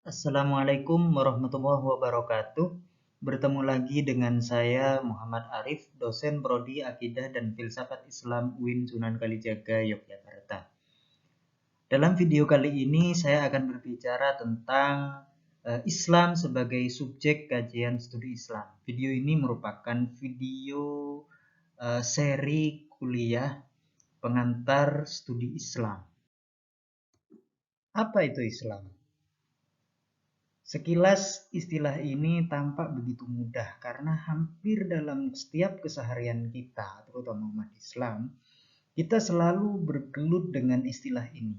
Assalamualaikum warahmatullahi wabarakatuh. Bertemu lagi dengan saya Muhammad Arif, dosen Prodi Akidah dan Filsafat Islam UIN Sunan Kalijaga, Yogyakarta. Dalam video kali ini saya akan berbicara tentang Islam sebagai subjek kajian studi Islam. Video ini merupakan video seri kuliah pengantar studi Islam. Apa itu Islam? Sekilas istilah ini tampak begitu mudah karena hampir dalam setiap keseharian kita, terutama umat Islam, kita selalu bergelut dengan istilah ini.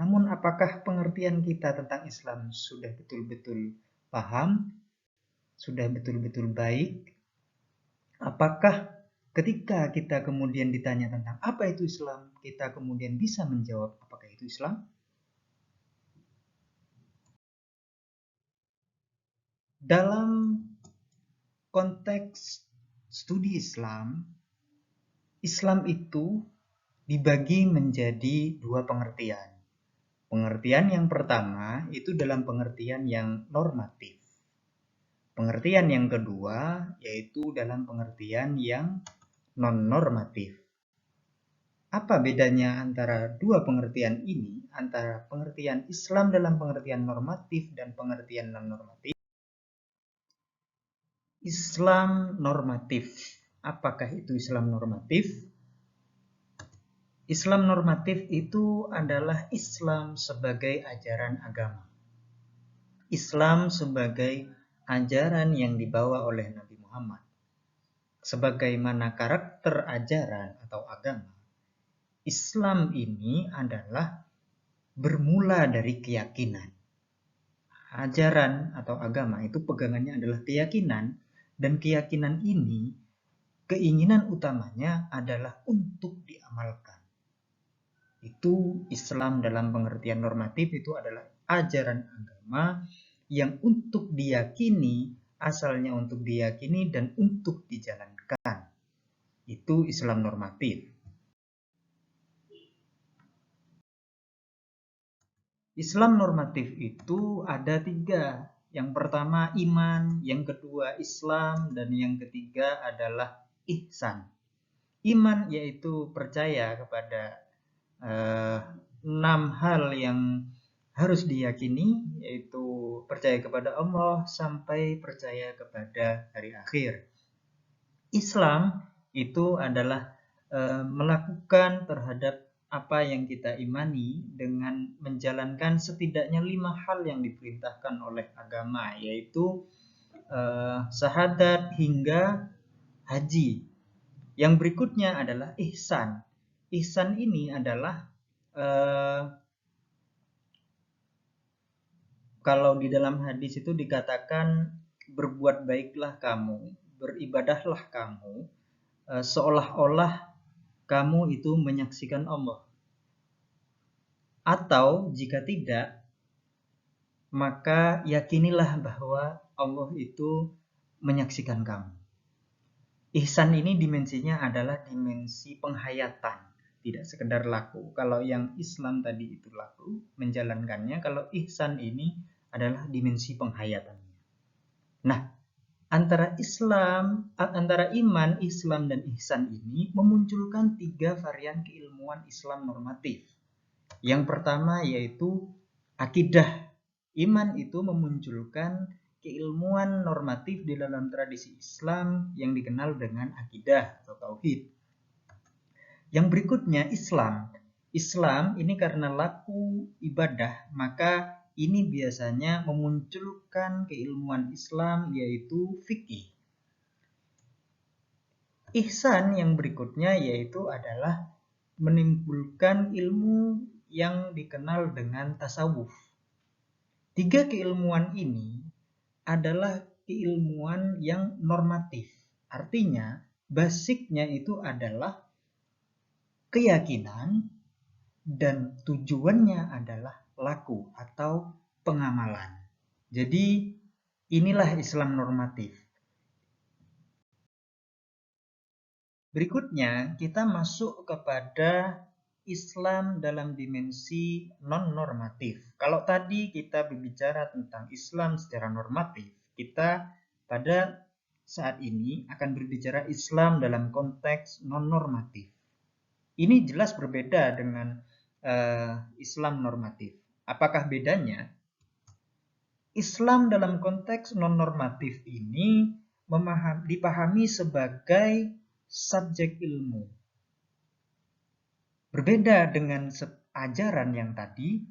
Namun apakah pengertian kita tentang Islam sudah betul-betul paham? Sudah betul-betul baik? Apakah ketika kita kemudian ditanya tentang apa itu Islam, kita kemudian bisa menjawab apakah itu Islam? Dalam konteks studi Islam, Islam itu dibagi menjadi dua pengertian. Pengertian yang pertama itu dalam pengertian yang normatif. Pengertian yang kedua yaitu dalam pengertian yang non-normatif. Apa bedanya antara dua pengertian ini, antara pengertian Islam dalam pengertian normatif dan pengertian non-normatif? Islam normatif. Apakah itu Islam normatif? Islam normatif itu adalah Islam sebagai ajaran agama. Islam sebagai ajaran yang dibawa oleh Nabi Muhammad. Sebagaimana karakter ajaran atau agama, Islam ini adalah bermula dari keyakinan. Ajaran atau agama itu pegangannya adalah keyakinan, dan keyakinan ini keinginan utamanya adalah untuk diamalkan. Itu Islam dalam pengertian normatif itu adalah ajaran agama yang untuk diyakini, asalnya untuk diyakini dan untuk dijalankan. Itu Islam normatif. Islam normatif itu ada tiga. Yang pertama iman, yang kedua Islam, dan yang ketiga adalah ihsan. Iman yaitu percaya kepada 6 hal yang harus diyakini, yaitu percaya kepada Allah sampai percaya kepada hari akhir. Islam itu adalah melakukan terhadap apa yang kita imani dengan menjalankan setidaknya 5 hal yang diperintahkan oleh agama, yaitu syahadat hingga haji. Yang berikutnya adalah ihsan. Ihsan ini adalah kalau di dalam hadis itu dikatakan berbuat baiklah kamu, beribadahlah kamu, seolah-olah kamu itu menyaksikan Allah. Atau jika tidak, maka yakinilah bahwa Allah itu menyaksikan kamu. Ihsan ini dimensinya adalah dimensi penghayatan, tidak sekedar laku. Kalau yang Islam tadi itu laku, menjalankannya. Kalau ihsan ini adalah dimensi penghayatannya. Nah, antara iman, Islam, dan ihsan ini memunculkan 3 varian keilmuan Islam normatif. Yang pertama yaitu akidah. Iman itu memunculkan keilmuan normatif di dalam tradisi Islam yang dikenal dengan akidah atau tauhid. Yang berikutnya Islam. Islam ini karena laku ibadah, maka ini biasanya memunculkan keilmuan Islam yaitu fikih. Ihsan yang berikutnya yaitu adalah menimbulkan ilmu yang dikenal dengan tasawuf. 3 keilmuan ini adalah keilmuan yang normatif. Artinya, basicnya itu adalah keyakinan dan tujuannya adalah laku atau pengamalan. Jadi, inilah Islam normatif. Berikutnya, kita masuk kepada Islam dalam dimensi non-normatif. Kalau tadi kita berbicara tentang Islam secara normatif, kita pada saat ini akan berbicara Islam dalam konteks non-normatif. Ini jelas berbeda dengan Islam normatif. Apakah bedanya? Islam dalam konteks non-normatif ini dipahami sebagai subjek ilmu. Berbeda dengan ajaran yang tadi,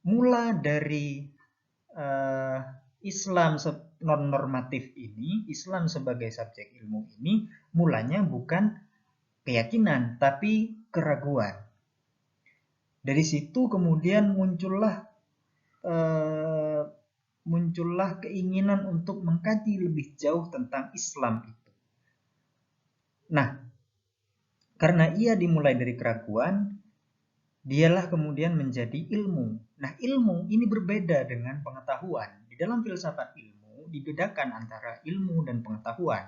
mula dari Islam non-normatif ini, Islam sebagai subjek ilmu ini, mulanya bukan keyakinan, tapi keraguan. Dari situ kemudian muncullah keinginan untuk mengkaji lebih jauh tentang Islam itu. Nah, karena ia dimulai dari keraguan, dialah kemudian menjadi ilmu. Nah, ilmu ini berbeda dengan pengetahuan. Di dalam filsafat ilmu, dibedakan antara ilmu dan pengetahuan.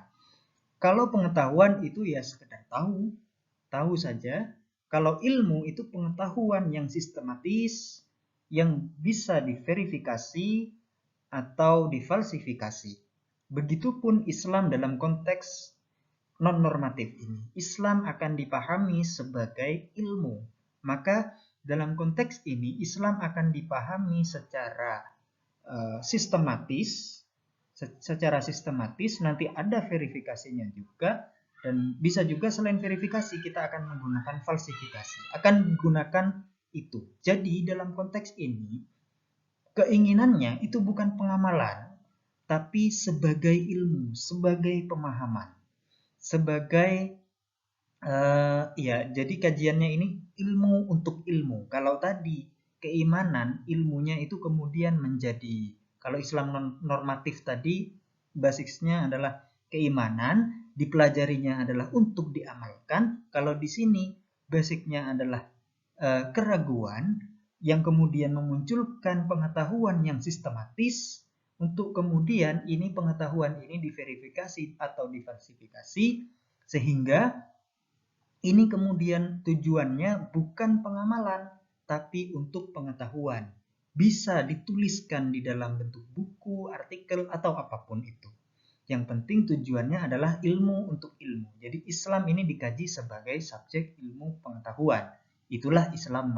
Kalau pengetahuan itu ya sekedar tahu saja. Kalau ilmu itu pengetahuan yang sistematis, yang bisa diverifikasi atau difalsifikasi. Begitupun Islam dalam konteks non-normatif ini. Islam akan dipahami sebagai ilmu. Maka dalam konteks ini Islam akan dipahami secara sistematis. Secara sistematis nanti ada verifikasinya juga. Dan bisa juga selain verifikasi kita akan menggunakan falsifikasi. Akan menggunakan itu. Jadi dalam konteks ini keinginannya itu bukan pengamalan, tapi sebagai ilmu, sebagai pemahaman, sebagai jadi kajiannya ini ilmu untuk ilmu. Kalau tadi keimanan, ilmunya itu kemudian menjadi, kalau Islam normatif tadi basisnya adalah keimanan, dipelajarinya adalah untuk diamalkan. Kalau di sini basicnya adalah keraguan yang kemudian memunculkan pengetahuan yang sistematis untuk kemudian ini pengetahuan ini diverifikasi atau difalsifikasi sehingga ini kemudian tujuannya bukan pengamalan tapi untuk pengetahuan. Bisa dituliskan di dalam bentuk buku, artikel atau apapun itu. Yang penting tujuannya adalah ilmu untuk ilmu. Jadi Islam ini dikaji sebagai subjek ilmu pengetahuan. Itulah Islam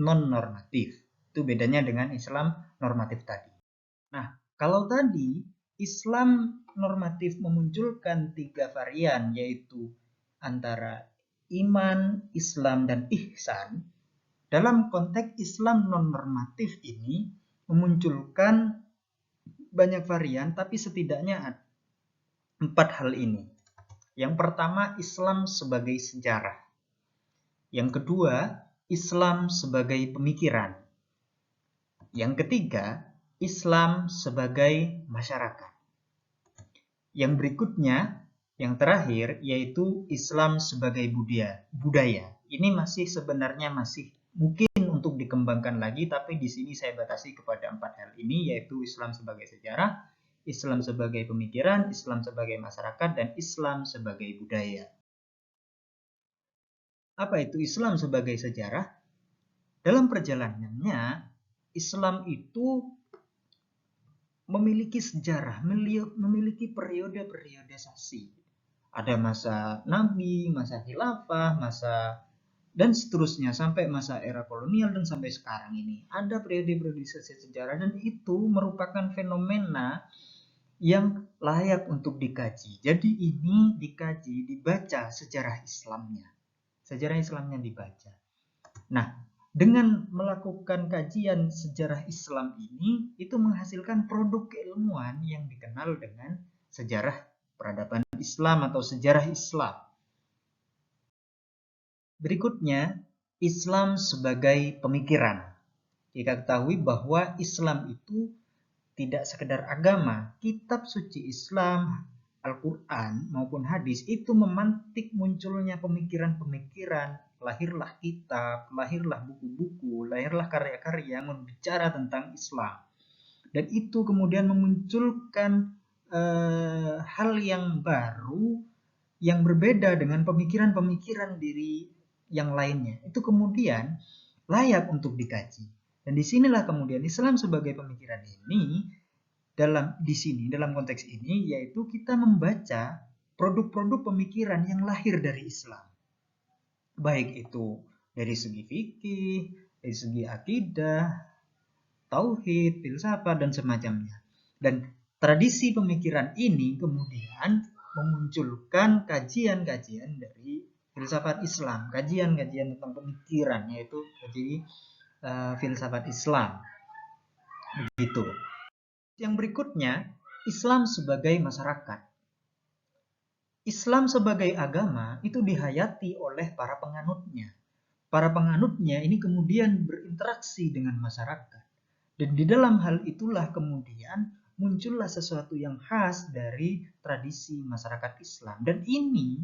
non-normatif. Itu bedanya dengan Islam normatif tadi. Nah, kalau tadi Islam normatif memunculkan 3 varian, yaitu antara iman, Islam, dan ihsan. Dalam konteks Islam non-normatif ini memunculkan banyak varian, tapi setidaknya 4 hal ini. Yang pertama, Islam sebagai sejarah. Yang kedua, Islam sebagai pemikiran. Yang ketiga, Islam sebagai masyarakat. Yang berikutnya, yang terakhir, yaitu Islam sebagai budaya. Ini sebenarnya masih mungkin untuk dikembangkan lagi, tapi di sini saya batasi kepada 4 hal ini, yaitu Islam sebagai sejarah, Islam sebagai pemikiran, Islam sebagai masyarakat, dan Islam sebagai budaya. Apa itu Islam sebagai sejarah? Dalam perjalanannya, Islam itu memiliki sejarah, memiliki periodisasi. Ada masa Nabi, masa khilafah, masa dan seterusnya sampai masa era kolonial dan sampai sekarang ini. Ada periodisasi sejarah dan itu merupakan fenomena yang layak untuk dikaji. Jadi ini dibaca sejarah Islamnya. Sejarah Islamnya dibaca. Nah, dengan melakukan kajian sejarah Islam ini, itu menghasilkan produk keilmuan yang dikenal dengan sejarah peradaban Islam atau sejarah Islam. Berikutnya, Islam sebagai pemikiran. Kita ketahui bahwa Islam itu tidak sekedar agama. Kitab suci Islam, Al-Quran maupun hadis itu memantik munculnya pemikiran-pemikiran. Lahirlah kitab, lahirlah buku-buku, lahirlah karya-karya yang berbicara tentang Islam. Dan itu kemudian memunculkan hal yang baru, yang berbeda dengan pemikiran-pemikiran yang lainnya. Itu kemudian layak untuk dikaji. Dan disinilah kemudian Islam sebagai pemikiran ini dalam konteks ini yaitu kita membaca produk-produk pemikiran yang lahir dari Islam. Baik itu dari segi fikih, dari segi akidah, tauhid, filsafat, dan semacamnya. Dan tradisi pemikiran ini kemudian memunculkan kajian-kajian dari filsafat Islam, kajian-kajian tentang pemikiran, yaitu jadi filsafat Islam. Begitu. Yang berikutnya, Islam sebagai masyarakat. Islam sebagai agama itu dihayati oleh para penganutnya. Para penganutnya ini kemudian berinteraksi dengan masyarakat. Dan di dalam hal itulah kemudian muncullah sesuatu yang khas dari tradisi masyarakat Islam. Dan ini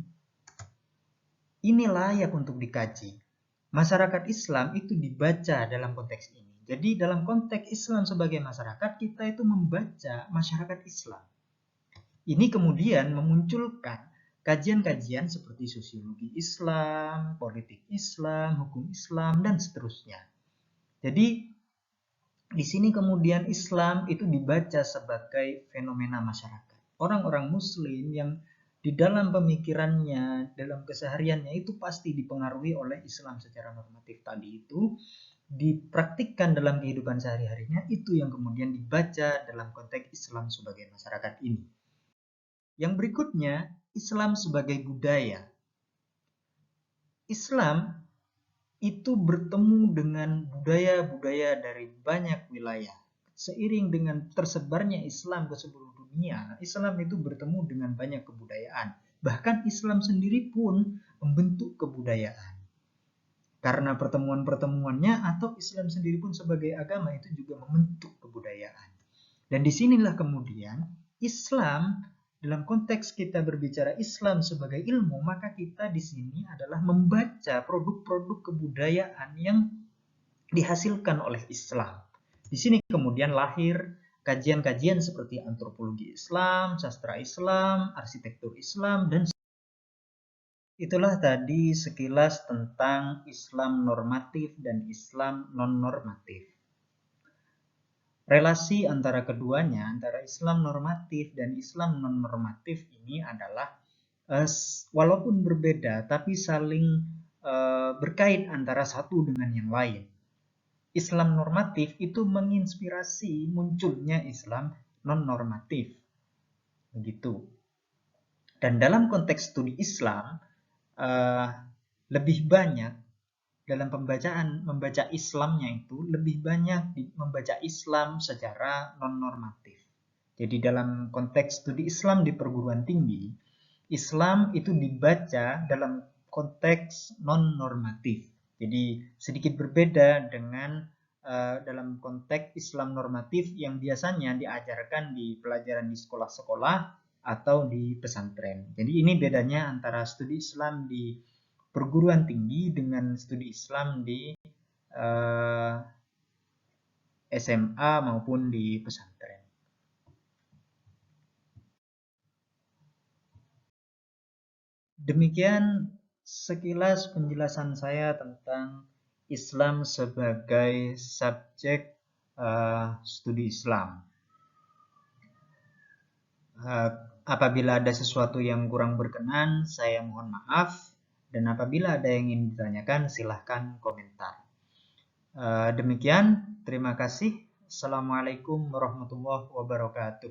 layak untuk dikaji. Masyarakat Islam itu dibaca dalam konteks ini. Jadi dalam konteks Islam sebagai masyarakat, kita itu membaca masyarakat Islam. Ini kemudian memunculkan kajian-kajian seperti sosiologi Islam, politik Islam, hukum Islam, dan seterusnya. Jadi di sini kemudian Islam itu dibaca sebagai fenomena masyarakat. Orang-orang Muslim yang di dalam pemikirannya, dalam kesehariannya itu pasti dipengaruhi oleh Islam secara normatif tadi itu, dipraktikkan dalam kehidupan sehari-harinya, itu yang kemudian dibaca dalam konteks Islam sebagai masyarakat ini. Yang berikutnya, Islam sebagai budaya. Islam itu bertemu dengan budaya-budaya dari banyak wilayah. Seiring dengan tersebarnya Islam ke seluruh dunia, Islam itu bertemu dengan banyak kebudayaan. Bahkan Islam sendiri pun membentuk kebudayaan. Karena pertemuan-pertemuannya atau Islam sendiri pun sebagai agama itu juga membentuk kebudayaan. Dan disinilah kemudian Islam, dalam konteks kita berbicara Islam sebagai ilmu, maka kita di sini adalah membaca produk-produk kebudayaan yang dihasilkan oleh Islam. Di sini kemudian lahir kajian-kajian seperti antropologi Islam, sastra Islam, arsitektur Islam, dan itulah tadi sekilas tentang Islam normatif dan Islam non-normatif. Relasi antara keduanya, antara Islam normatif dan Islam non-normatif ini adalah walaupun berbeda tapi saling berkait antara satu dengan yang lain. Islam normatif itu menginspirasi munculnya Islam non-normatif. Begitu. Dan dalam konteks studi Islam, lebih banyak dalam membaca Islamnya itu lebih banyak membaca Islam secara non-normatif. Jadi dalam konteks studi Islam di perguruan tinggi, Islam itu dibaca dalam konteks non-normatif. Jadi sedikit berbeda dengan dalam konteks Islam normatif yang biasanya diajarkan di pelajaran di sekolah-sekolah atau di pesantren. Jadi ini bedanya antara studi Islam di perguruan tinggi dengan studi Islam di SMA maupun di pesantren. Demikian sekilas penjelasan saya tentang Islam sebagai subjek studi Islam. Apabila ada sesuatu yang kurang berkenan, saya mohon maaf. Dan apabila ada yang ingin ditanyakan, silahkan komentar. Demikian, terima kasih. Assalamualaikum warahmatullahi wabarakatuh.